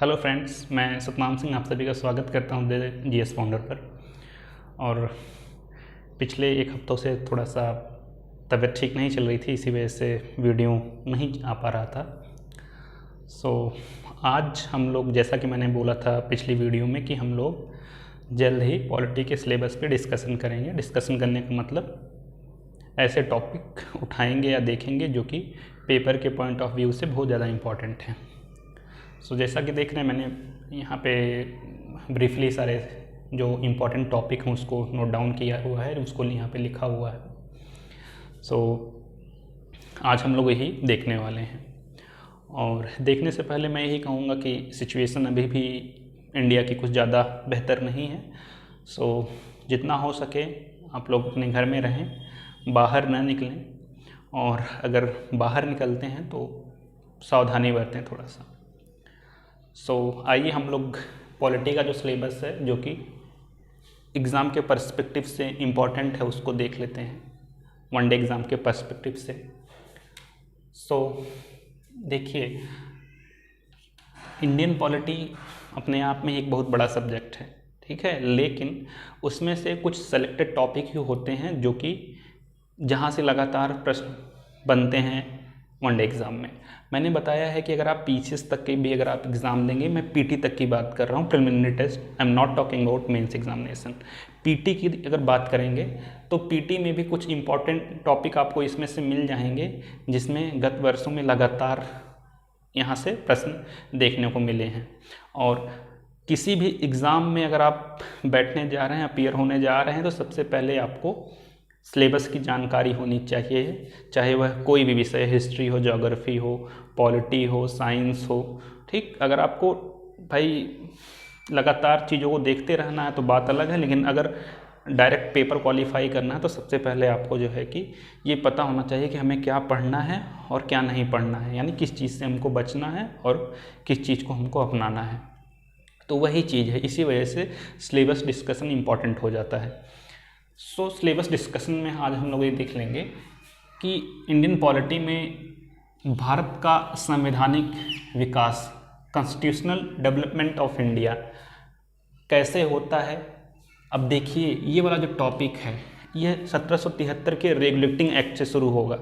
Hello friends, मैं सतनाम सिंह आप सभी का स्वागत करता हूं द जीएस फाउंडर पर। और पिछले एक हफ्तों से थोड़ा सा तबीयत ठीक नहीं चल रही थी, इसी वजह से वीडियो नहीं आ पा रहा था। आज हम लोग, जैसा कि मैंने बोला था पिछली वीडियो में, कि हम लोग जल्द ही पॉलिटी के सिलेबस पे डिस्कशन करेंगे। डिस्कशन करने का मतलब ऐसे टॉपिक उठाएंगे या देखेंगे जो कि पेपर के पॉइंट ऑफ व्यू से बहुत ज़्यादा इम्पॉर्टेंट हैं। जैसा कि देख रहे हैं, मैंने यहाँ पे ब्रीफली सारे जो इम्पोर्टेंट टॉपिक हैं उसको नोट डाउन किया हुआ है, उसको यहाँ पे लिखा हुआ है। आज हम लोग यही देखने वाले हैं। और देखने से पहले मैं यही कहूँगा कि सिचुएशन अभी भी इंडिया की कुछ ज़्यादा बेहतर नहीं है। जितना हो सके आप लोग अपने घर में रहें, बाहर ना निकलें, और अगर बाहर निकलते हैं तो सावधानी बरतें थोड़ा सा। आइए हम लोग पॉलिटी का जो सिलेबस है, जो कि एग्ज़ाम के पर्सपेक्टिव से इम्पॉर्टेंट है, उसको देख लेते हैं, वनडे एग्ज़ाम के पर्सपेक्टिव से। देखिए, इंडियन पॉलिटी अपने आप में एक बहुत बड़ा सब्जेक्ट है, ठीक है, लेकिन उसमें से कुछ सेलेक्टेड टॉपिक ही होते हैं जो कि जहाँ से लगातार प्रश्न बनते हैं वनडे एग्ज़ाम में। मैंने बताया है कि अगर आप पीसीएस तक के भी अगर आप एग्ज़ाम देंगे, मैं पीटी तक की बात कर रहा हूँ, preliminary test, I am not talking about mains examination. PT की अगर बात करेंगे तो पीटी में भी कुछ इंपॉर्टेंट टॉपिक आपको इसमें से मिल जाएंगे, जिसमें गत वर्षों में लगातार यहाँ से प्रश्न देखने को मिले हैं। और किसी भी एग्ज़ाम में अगर आप बैठने जा रहे हैं, अपीयर होने जा रहे हैं, तो सबसे पहले आपको सिलेबस की जानकारी होनी चाहिए, चाहे वह कोई भी विषय, हिस्ट्री हो, ज्योग्राफी हो, पॉलिटी हो, साइंस हो, ठीक। अगर आपको भाई लगातार चीज़ों को देखते रहना है तो बात अलग है, लेकिन अगर डायरेक्ट पेपर क्वालिफाई करना है तो सबसे पहले आपको जो है कि ये पता होना चाहिए कि हमें क्या पढ़ना है और क्या नहीं पढ़ना है, यानी किस चीज़ से हमको बचना है और किस चीज़ को हमको अपनाना है। तो वही चीज़ है, इसी वजह से सिलेबस डिस्कशन इम्पॉर्टेंट हो जाता है। सिलेबस डिस्कशन में आज हम लोग ये देख लेंगे कि इंडियन पॉलिटी में भारत का संवैधानिक विकास, कॉन्स्टिट्यूशनल डेवलपमेंट ऑफ इंडिया कैसे होता है। अब देखिए, ये वाला जो टॉपिक है ये 1773 के रेगुलेटिंग एक्ट से शुरू होगा,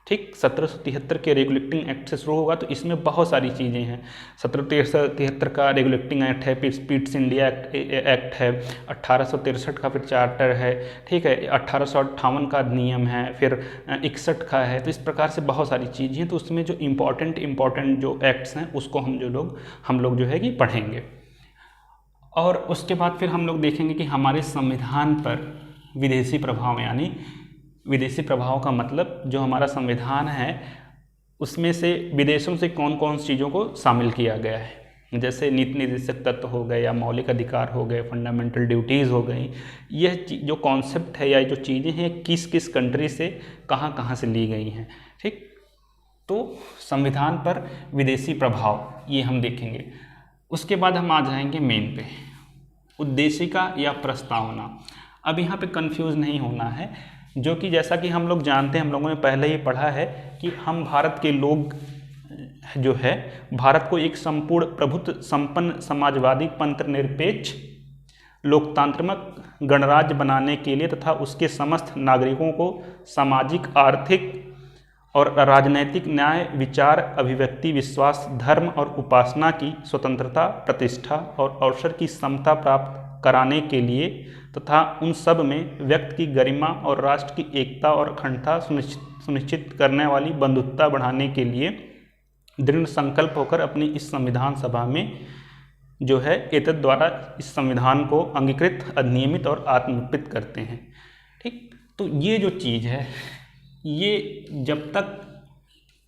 ठीक। 1773 के रेगुलेटिंग एक्ट से शुरू होगा, तो इसमें बहुत सारी चीज़ें हैं। 1773 का रेगुलेटिंग एक्ट है, फिर पीट्स इंडिया एक्ट है, 1863 का फिर चार्टर है, ठीक है, 1858 का अधिनियम है, फिर 61 का है। तो इस प्रकार से बहुत सारी चीज़ें हैं। तो उसमें जो इम्पॉर्टेंट जो एक्ट्स हैं उसको हम लोग जो है कि पढ़ेंगे। और उसके बाद फिर हम लोग देखेंगे कि हमारे संविधान पर विदेशी प्रभाव, यानी विदेशी प्रभाव का मतलब जो हमारा संविधान है उसमें से विदेशों से कौन कौन सी चीज़ों को शामिल किया गया है, जैसे नीति निर्देशक तत्व हो गए, या मौलिक अधिकार हो गए, फंडामेंटल ड्यूटीज़ हो गई। यह जो कॉन्सेप्ट है या जो चीज़ें हैं किस किस कंट्री से कहाँ कहाँ से ली गई हैं, ठीक। तो संविधान पर विदेशी प्रभाव ये हम देखेंगे। उसके बाद हम आ जाएंगे मेन पे, उद्देशिका या प्रस्तावना। अब यहाँ पे कंफ्यूज नहीं होना है, जो कि जैसा कि हम लोग जानते हैं, हम लोगों ने पहले ही पढ़ा है कि हम भारत के लोग जो है भारत को एक संपूर्ण प्रभुत्व संपन्न समाजवादी पंथ निरपेक्ष लोकतांत्रिक गणराज्य बनाने के लिए तथा उसके समस्त नागरिकों को सामाजिक, आर्थिक और राजनैतिक न्याय, विचार, अभिव्यक्ति, विश्वास, धर्म और उपासना की स्वतंत्रता, प्रतिष्ठा और अवसर की समता प्राप्त कराने के लिए तथा उन सब में व्यक्ति की गरिमा और राष्ट्र की एकता और अखंडता सुनिश्चित करने वाली बंधुत्वता बढ़ाने के लिए दृढ़ संकल्प होकर अपनी इस संविधान सभा में जो है एतद द्वारा इस संविधान को अंगीकृत, अधिनियमित और आत्मनिर्भर करते हैं, ठीक। तो ये जो चीज़ है ये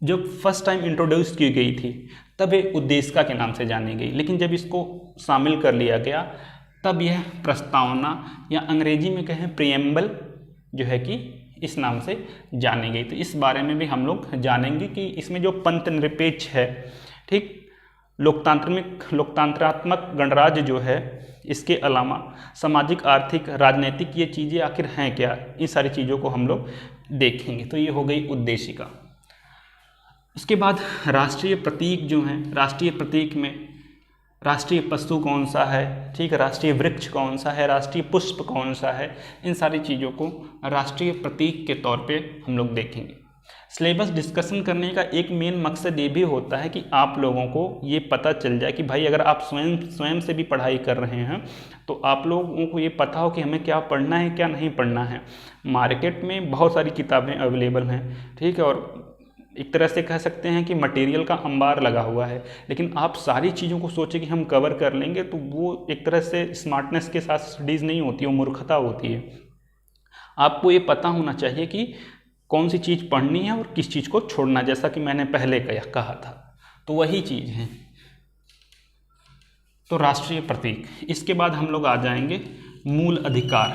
जब फर्स्ट टाइम इंट्रोड्यूस की गई थी तब ये उद्देशिका के नाम से जानी गई, लेकिन जब इसको शामिल कर लिया गया तब यह प्रस्तावना या अंग्रेजी में कहें प्रिएम्बल जो है कि इस नाम से जानी गई। तो इस बारे में भी हम लोग जानेंगे कि इसमें जो पंथ निरपेक्ष है, ठीक, लोकतांत्रात्मक गणराज्य जो है, इसके अलावा सामाजिक, आर्थिक, राजनीतिक ये चीज़ें आखिर हैं क्या, इन सारी चीज़ों को हम लोग देखेंगे। तो ये हो गई उद्देशिका। उसके बाद राष्ट्रीय प्रतीक जो हैं, राष्ट्रीय प्रतीक में राष्ट्रीय पशु कौन सा है, ठीक है, राष्ट्रीय वृक्ष कौन सा है, राष्ट्रीय पुष्प कौन सा है, इन सारी चीज़ों को राष्ट्रीय प्रतीक के तौर पे हम लोग देखेंगे। सिलेबस डिस्कशन करने का एक मेन मकसद ये भी होता है कि आप लोगों को ये पता चल जाए कि भाई अगर आप स्वयं से भी पढ़ाई कर रहे हैं तो आप लोगों को ये पता हो कि हमें क्या पढ़ना है क्या नहीं पढ़ना है। मार्केट में बहुत सारी किताबें अवेलेबल हैं, ठीक है, और एक तरह से कह सकते हैं कि मटेरियल का अंबार लगा हुआ है, लेकिन आप सारी चीज़ों को सोचें कि हम कवर कर लेंगे तो वो एक तरह से स्मार्टनेस के साथ स्टडीज़ नहीं होती, वो मूर्खता होती है। आपको ये पता होना चाहिए कि कौन सी चीज़ पढ़नी है और किस चीज़ को छोड़ना, जैसा कि मैंने पहले कहा था, तो वही चीज़ है। तो राष्ट्रीय प्रतीक, इसके बाद हम लोग आ जाएंगे मूल अधिकार,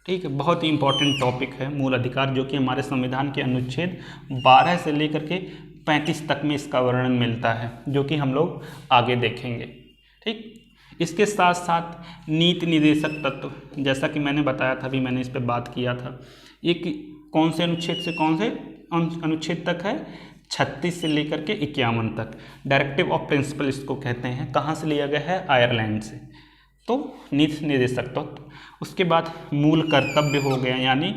ठीक है, बहुत ही इंपॉर्टेंट टॉपिक है मूल अधिकार, जो कि हमारे संविधान के अनुच्छेद 12 से लेकर के 35 तक में इसका वर्णन मिलता है, जो कि हम लोग आगे देखेंगे, ठीक। इसके साथ साथ नीति निर्देशक तत्व, जैसा कि मैंने बताया था, अभी मैंने इस पर बात किया था, ये कौन से अनुच्छेद से कौन से अनुच्छेद तक है, 36 से लेकर के 51 तक। डायरेक्टिव ऑफ प्रिंसिपल इसको कहते हैं, कहाँ से लिया गया है, आयरलैंड से। तो नीति निर्देशक तत्व, उसके बाद मूल कर्तव्य हो गया, यानी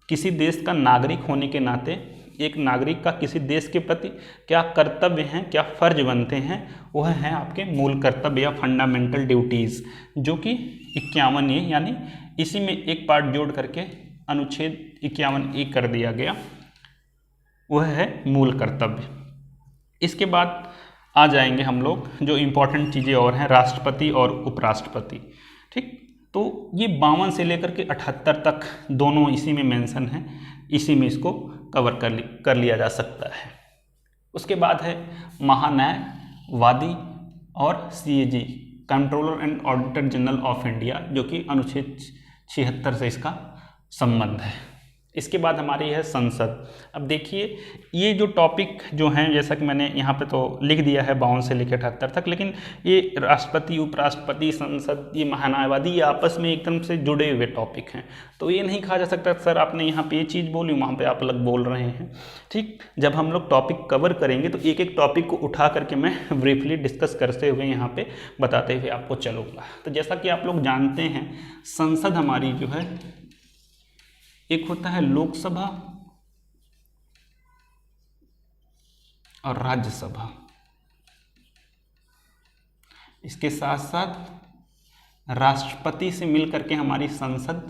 किसी देश का नागरिक होने के नाते एक नागरिक का किसी देश के प्रति क्या कर्तव्य हैं, क्या फर्ज बनते हैं, वह हैं आपके मूल कर्तव्य या फंडामेंटल ड्यूटीज़, जो कि 51 ए, यानी इसी में एक पार्ट जोड़ करके अनुच्छेद 51 ए कर दिया गया, वह है मूल कर्तव्य। इसके बाद आ जाएंगे हम लोग जो इम्पोर्टेंट चीज़ें और हैं, राष्ट्रपति और उपराष्ट्रपति, ठीक। तो ये 52 से लेकर के 78 तक दोनों इसी में मेंशन हैं, इसी में इसको कवर कर लिया जा सकता है। उसके बाद है महान्यायवादी और CAG, controller and auditor general of India, जो कि अनुच्छेद 76 से इसका संबंध है। इसके बाद हमारी है संसद। अब देखिए ये जो टॉपिक जो हैं, जैसा कि मैंने यहाँ पे तो लिख दिया है 52 से लेकर 78 तक, लेकिन ये राष्ट्रपति, उपराष्ट्रपति, संसद, ये महान्यायवादी, ये आपस में एकदम से जुड़े हुए टॉपिक हैं। तो ये नहीं कहा जा सकता सर आपने यहाँ पे ये चीज़ बोली, वहाँ पे आप अलग बोल रहे हैं, ठीक। जब हम लोग टॉपिक कवर करेंगे तो एक एक टॉपिक को उठा करके मैं ब्रीफली डिस्कस करते हुए यहाँ पे बताते हुए आपको चलूँगा। तो जैसा कि आप लोग जानते हैं, संसद हमारी जो है, एक होता है लोकसभा और राज्यसभा, इसके साथ साथ राष्ट्रपति से मिलकर के हमारी संसद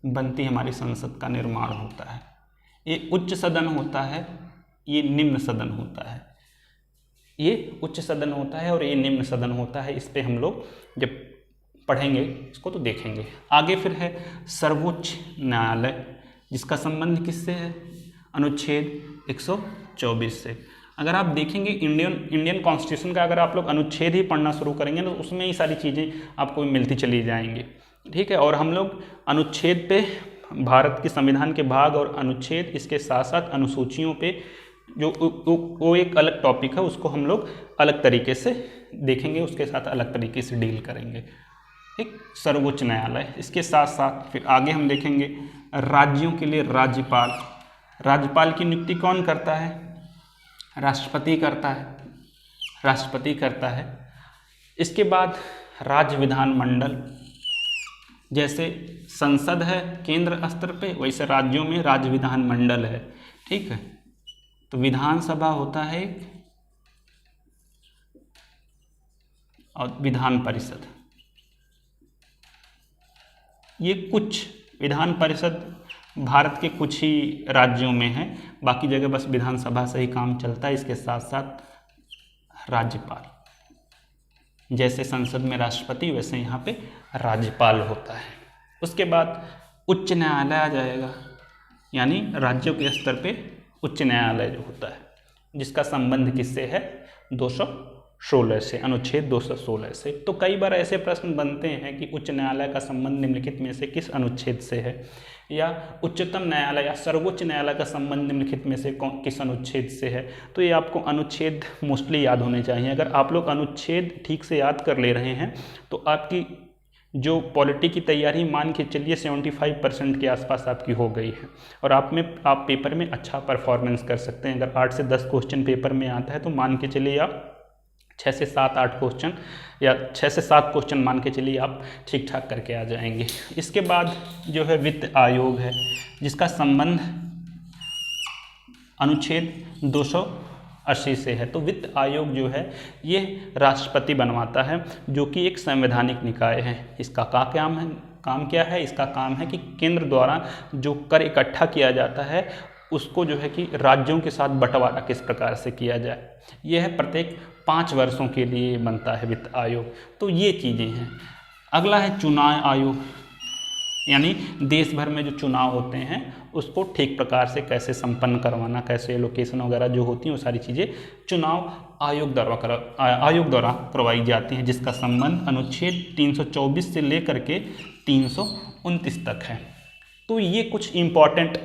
बनती, हमारी संसद का निर्माण होता है। ये उच्च सदन होता है, ये निम्न सदन होता है, ये उच्च सदन होता है और ये निम्न सदन होता है। इस पे हम लोग जब पढ़ेंगे इसको तो देखेंगे। आगे फिर है सर्वोच्च न्यायालय, जिसका संबंध किससे है, अनुच्छेद 124 से। अगर आप देखेंगे इंडियन कॉन्स्टिट्यूशन का, अगर आप लोग अनुच्छेद ही पढ़ना शुरू करेंगे तो उसमें ही सारी चीज़ें आपको मिलती चली जाएंगी, ठीक है। और हम लोग अनुच्छेद पे, भारत के संविधान के भाग और अनुच्छेद, इसके साथ साथ अनुसूचियों पे जो वो एक अलग टॉपिक है, उसको हम लोग अलग तरीके से देखेंगे, उसके साथ अलग तरीके से डील करेंगे, ठीक। सर्वोच्च न्यायालय, इसके साथ साथ फिर आगे हम देखेंगे राज्यों के लिए राज्यपाल। राज्यपाल की नियुक्ति कौन करता है, राष्ट्रपति करता है, राष्ट्रपति करता है। इसके बाद राज्य विधानमंडल, जैसे संसद है केंद्र स्तर पे, वैसे राज्यों में राज्य विधानमंडल है, ठीक है। तो विधानसभा होता है और विधान परिषद, ये कुछ विधान परिषद भारत के कुछ ही राज्यों में है, बाकी जगह बस विधानसभा से ही काम चलता है। इसके साथ साथ राज्यपाल, जैसे संसद में राष्ट्रपति वैसे यहाँ पे राज्यपाल होता है। उसके बाद उच्च न्यायालय आ जाएगा, यानी राज्यों के स्तर पे उच्च न्यायालय जो होता है, जिसका संबंध किससे है, 216 से, अनुच्छेद 216 से। तो कई बार ऐसे प्रश्न बनते हैं कि उच्च न्यायालय का संबंध निम्नलिखित में से किस अनुच्छेद से है, या उच्चतम न्यायालय या सर्वोच्च न्यायालय का संबंध निम्नलिखित में से किस अनुच्छेद से है। तो ये आपको अनुच्छेद मोस्टली याद होने चाहिए। अगर आप लोग अनुच्छेद ठीक से याद कर ले रहे हैं तो आपकी जो पॉलिटी की तैयारी मान के चलिए 75% के आसपास आपकी हो गई है, और आप पेपर में अच्छा परफॉर्मेंस कर सकते हैं। अगर 8 से 10 क्वेश्चन पेपर में आता है तो मान के चलिए आप 6 से 7-8 क्वेश्चन या 6 से 7 क्वेश्चन मान के चलिए आप ठीक ठाक करके आ जाएंगे। इसके बाद जो है वित्त आयोग है, जिसका संबंध अनुच्छेद 280 से है। तो वित्त आयोग जो है ये राष्ट्रपति बनवाता है, जो कि एक संवैधानिक निकाय है। इसका काम क्या है? इसका काम है कि केंद्र द्वारा जो कर इकट्ठा किया जाता है उसको जो है कि राज्यों के साथ बंटवारा किस प्रकार से किया जाए। यह है प्रत्येक 5 वर्षों के लिए बनता है वित्त आयोग। तो ये चीज़ें हैं। अगला है चुनाव आयोग, यानी देश भर में जो चुनाव होते हैं उसको ठीक प्रकार से कैसे संपन्न करवाना, कैसे एलोकेशन वगैरह जो होती हैं वो सारी चीज़ें चुनाव आयोग द्वारा करवाई जाती हैं, जिसका संबंध अनुच्छेद 324 से लेकर के 329 तक है। तो ये कुछ इम्पॉर्टेंट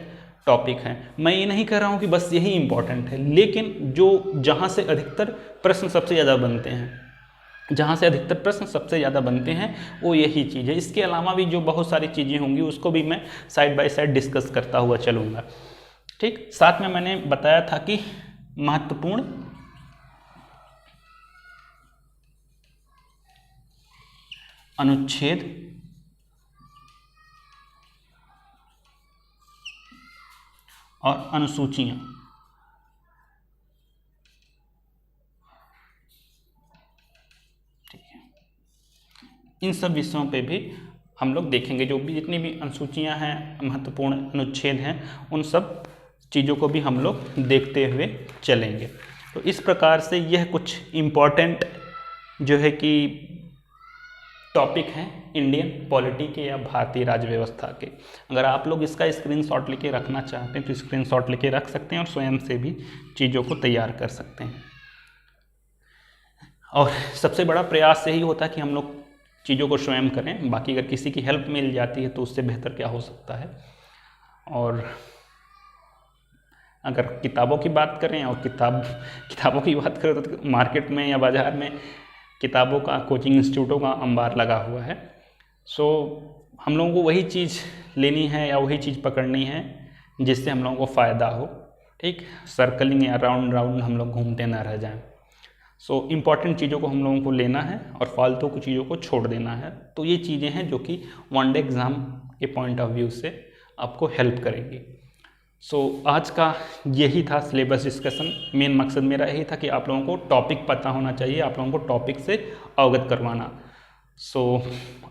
टॉपिक हैं। मैं ये नहीं कह रहा हूँ कि बस यही इम्पॉर्टेंट है, लेकिन जहाँ से अधिकतर प्रश्न सबसे ज़्यादा बनते हैं वो यही चीज़ है। इसके अलावा भी जो बहुत सारी चीज़ें होंगी उसको भी मैं साइड बाय साइड डिस्कस करता हुआ चलूँगा। ठीक, साथ में मैंने बताया था कि महत्वपूर्ण अनुच्छेद और अनुसूचियाँ, ठीक है, इन सब विषयों पे भी हम लोग देखेंगे। जो भी जितनी भी अनुसूचियाँ हैं, महत्वपूर्ण अनुच्छेद हैं, उन सब चीज़ों को भी हम लोग देखते हुए चलेंगे। तो इस प्रकार से यह कुछ इम्पॉर्टेंट जो है कि टॉपिक हैं इंडियन पॉलिटी के या भारतीय राज्य व्यवस्था के। अगर आप लोग इसका स्क्रीनशॉट लेके रखना चाहते हैं तो स्क्रीनशॉट लेके रख सकते हैं और स्वयं से भी चीज़ों को तैयार कर सकते हैं। और सबसे बड़ा प्रयास यही होता है कि हम लोग चीज़ों को स्वयं करें। बाकी अगर किसी की हेल्प मिल जाती है तो उससे बेहतर क्या हो सकता है। और अगर किताबों की बात करें और किताबों की बात करें तो मार्केट में या बाज़ार में किताबों का, कोचिंग इंस्टीट्यूटों का अंबार लगा हुआ है। सो हम लोगों को वही चीज़ लेनी है या वही चीज़ पकड़नी है जिससे हम लोगों को फ़ायदा हो। ठीक, सर्कलिंग या राउंड हम लोग घूमते ना रह जाएं। सो इम्पॉर्टेंट चीज़ों को हम लोगों को लेना है और फालतू की चीज़ों को छोड़ देना है। तो ये चीज़ें हैं जो कि वनडे एग्ज़ाम के पॉइंट ऑफ व्यू से आपको हेल्प करेंगी। सो आज का यही था सिलेबस डिस्कशन। मेन मकसद मेरा यही था कि आप लोगों को टॉपिक पता होना चाहिए, आप लोगों को टॉपिक से अवगत करवाना। सो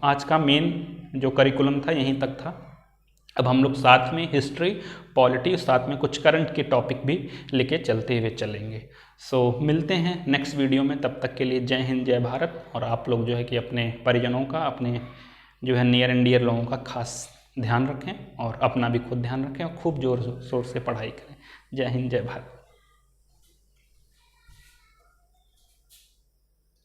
आज का मेन जो करिकुलम था यहीं तक था। अब हम लोग साथ में हिस्ट्री, पॉलिटी, साथ में कुछ करंट के टॉपिक भी लेके चलते हुए चलेंगे। सो मिलते हैं नेक्स्ट वीडियो में। तब तक के लिए जय हिंद, जय भारत। और आप लोग जो है कि अपने परिजनों का, अपने जो है नियर एंड डियर लोगों का खास ध्यान रखें और अपना भी खुद ध्यान रखें और खूब जोर शोर से पढ़ाई करें। जय हिंद, जय भारत।